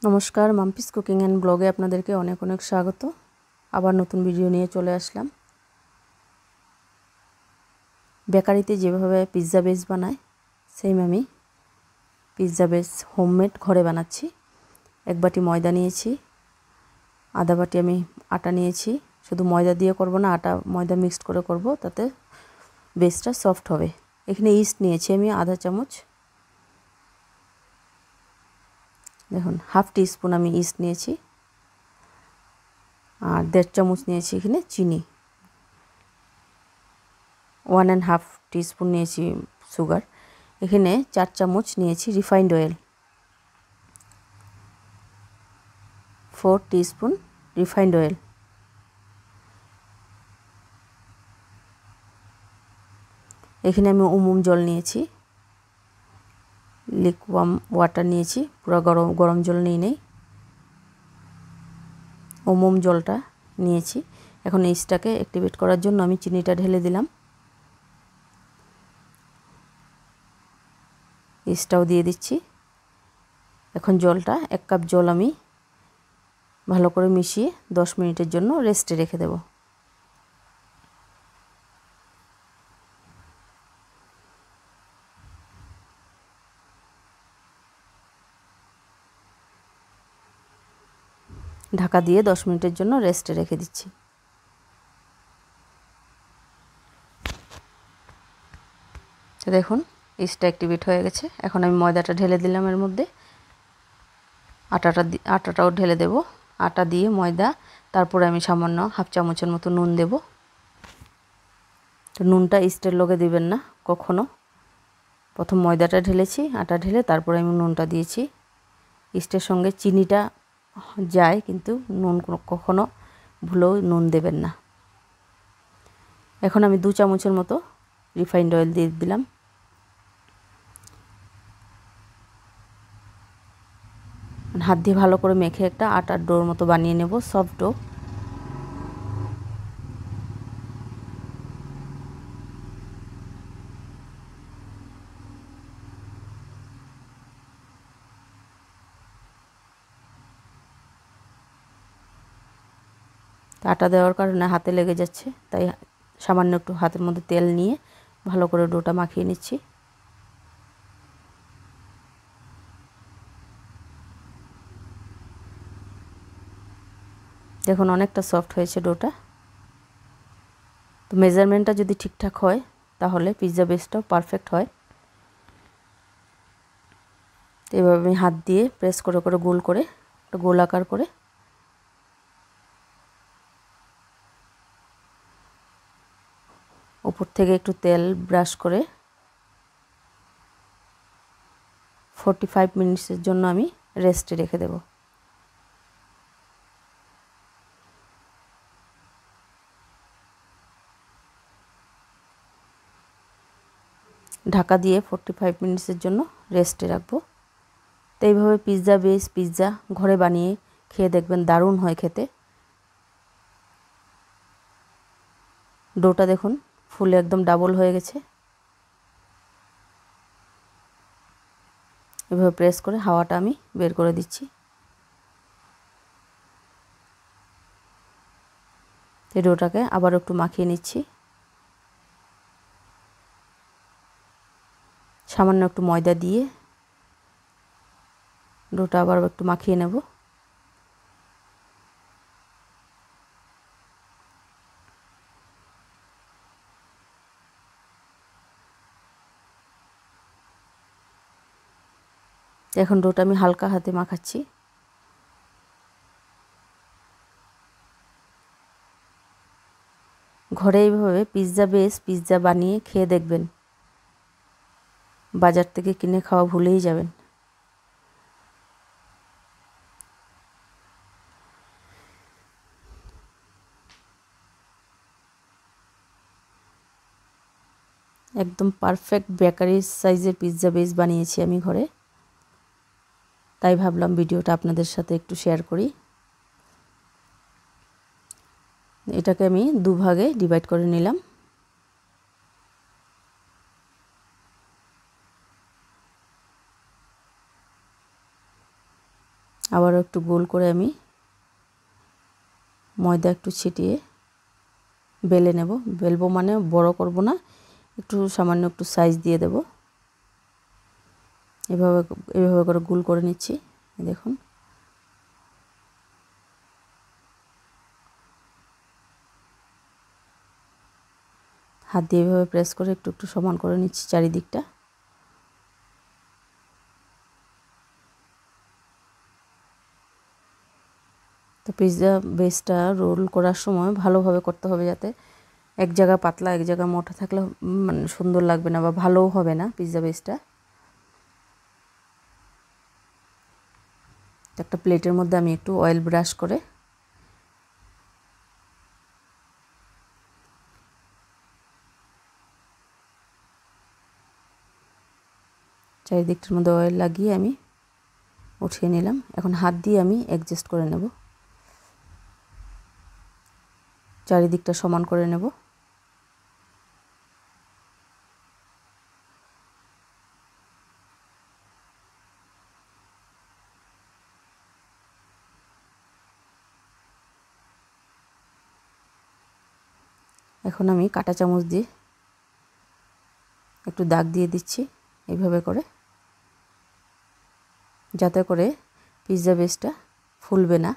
নমস্কার, Mampi's cooking and ব্লগে আপনাদেরকে অনেক অনেক স্বাগত। আবার নতুন ভিডিও নিয়ে চলে আসলাম। বেকারিতে যেভাবে পিৎজা বেস বানায় সেম আমি পিৎজা বেস হোমমেড ঘরে বানাচ্ছি। 1 বাটি ময়দা নিয়েছি, আধা বাটি আমি আটা নিয়েছি। শুধু ময়দা দিয়ে করব না, আটা ময়দা মিক্সড করে করব, তাতে বেসটা সফট হবে। এখানে ইস্ট নিয়েছি আমি আধা চামচ, দেখুন হাফ টিস্পুন আমি ইস্ট নিয়েছি, আর 1.5 চামচ নিয়েছি এখানে চিনি, 1.5 টিস্পুন নিয়েছি সুগার। এখানে 4 চামচ নিয়েছি refined oil, 4 teaspoon refined oil. এখানে আমি উমুম জল নিয়েছি, লিকুয়াম ওয়াটার নিয়েছি, পুরো গরম জল নেই, উমুম জলটা নিয়েছি। এখন ইস্টটাকে অ্যাক্টিভেট করার জন্য আমি চিনিটা ঢেলে দিলাম, ইস্টটাও দিয়ে দিচ্ছি। এখন জলটা 1 কাপ জল আমি ভালো করে মিশিয়ে 10 মিনিটের জন্য রেস্টে রেখে দেব। ঢাকা দিয়ে 10 মিনিটের জন্য রেস্টে রেখে দিচ্ছি। তো দেখুন ইস্টটা অ্যাক্টিভেট হয়ে গেছে। এখন আমি ময়দাটা ঢেলে দিলাম এর মধ্যে, আটাটাও ঢেলে দেব। আটা দিয়ে ময়দা, তারপরে আমি সামান্য হাফ চামচের মতো নুন দেব। তো নুনটা ইস্টের লগে দিবেন না কখনো। প্রথম ময়দাটা ঢেলেছি, আটা ঢেলে তারপরে আমি নুনটা দিয়েছি। ইস্টের সঙ্গে চিনিটা যায়, কিন্তু নুন কখনো ভুলেও নুন দেবেন না। এখন আমি 2 চামচের মতো রিফাইন্ড অয়েল দিয়ে দিলাম। হাত দিয়ে ভালো করে মেখে একটা আটার ডোর মতো বানিয়ে নেব, সফট ডো। আটা দেওয়ার কারণে হাতে লেগে যাচ্ছে, তাই সামান্য একটু হাতের মধ্যে তেল নিয়ে ভালো করে ডোটা মাখিয়ে নিচ্ছি। দেখুন অনেকটা সফট হয়েছে ডোটা। তো মেজারমেন্টটা যদি ঠিকঠাক হয় তাহলে পিৎজা বেসটাও পারফেক্ট হয়। তো এভাবে আমি হাত দিয়ে প্রেস করে করে গোল করে, একটা গোলাকার করে উপর থেকে একটু তেল ব্রাশ করে 45 মিনিটসের জন্য আমি রেস্টে রেখে দেব। ঢাকা দিয়ে 45 মিনিটসের জন্য রেস্টে রাখবো। তো এইভাবে পিৎজা বেস পিৎজা ঘরে বানিয়ে খেয়ে দেখবেন, দারুণ হয় খেতে। ডোটা দেখুন ফুলে একদম ডাবল হয়ে গেছে। এভাবে প্রেস করে হাওয়াটা আমি বের করে দিচ্ছি। এই ডোটাকে আবার একটু মাখিয়ে নিচ্ছি, সামান্য একটু ময়দা দিয়ে ডোটা আবার একটু মাখিয়ে নেব। এখন ডোটা আমি হালকা হাতে মাখাচ্ছি। ঘরে এইভাবে পিৎজা বেস পিৎজা বানিয়ে খেয়ে দেখবেন, বাজার থেকে কিনে খাওয়া ভুলেই যাবেন। একদম পারফেক্ট বেকারি সাইজের পিৎজা বেস বানিয়েছি আমি ঘরে, তাই ভাবলাম ভিডিওটা আপনাদের সাথে একটু শেয়ার করি। এটাকে আমি 2 ভাগে ডিভাইড করে নিলাম। আবারও একটু গোল করে আমি ময়দা একটু ছিটিয়ে বেলে নেব। বেলবো মানে বড় করব না, একটু সামান্য একটু সাইজ দিয়ে দেব। এভাবে এভাবে করে গোল করে নিচ্ছি। দেখুন হাত দিয়ে এভাবে প্রেস করে একটু একটু সমান করে নিচ্ছি চারিদিকটা। তো পিৎজা বেসটা রোল করার সময় ভালোভাবে করতে হবে, যাতে এক জায়গা পাতলা এক জায়গা মোটা থাকলে মানে সুন্দর লাগবে না বা ভালোও হবে না পিৎজা বেসটা। একটা প্লেটের মধ্যে আমি একটু অয়েল ব্রাশ করে চারিদিকটার মধ্যে অয়েল লাগিয়ে আমি উঠিয়ে নিলাম। এখন হাত দিয়ে আমি অ্যাডজাস্ট করে নেব, চারিদিকটা সমান করে নেব। এখন আমি কাঁটা চামচ দিয়ে একটু দাগ দিয়ে দিচ্ছি এইভাবে করে, যাতে করে পিৎজা বেসটা ফুলবে না।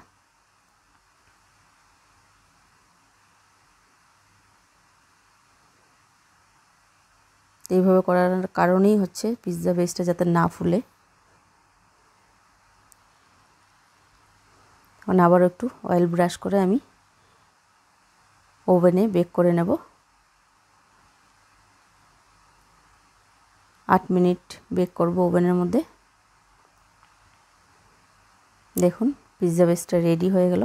এইভাবে করার কারণেই হচ্ছে পিৎজা বেসটা যাতে না ফুলে। এখন আবার একটু অয়েল ব্রাশ করে আমি ওভেনে বেক করে নেব। 8 মিনিট বেক করব ওভেনের মধ্যে। দেখুন পিৎজা বেসটা রেডি হয়ে গেল।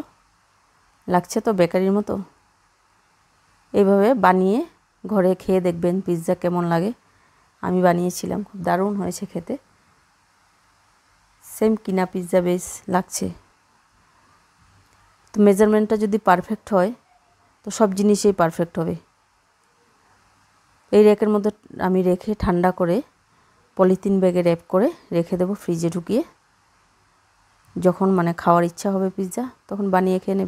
লাগছে তো বেকারির মতো। এইভাবে বানিয়ে ঘরে খেয়ে দেখবেন পিৎজা কেমন লাগে। আমি বানিয়েছিলাম, খুব দারুণ হয়েছে খেতে। সেম কিনা পিৎজা বেস লাগছে। তো মেজারমেন্টটা যদি পারফেক্ট হয় তো সব জিনিসই পারফেক্ট হবে। এই র্যাকের মধ্যে আমি রেখে ঠান্ডা করে পলিথিন ব্যাগে র্যাপ করে রেখে দেবো ফ্রিজে ঢুকিয়ে। যখন মানে খাওয়ার ইচ্ছা হবে পিৎজা, তখন বানিয়ে খেয়ে নেবে।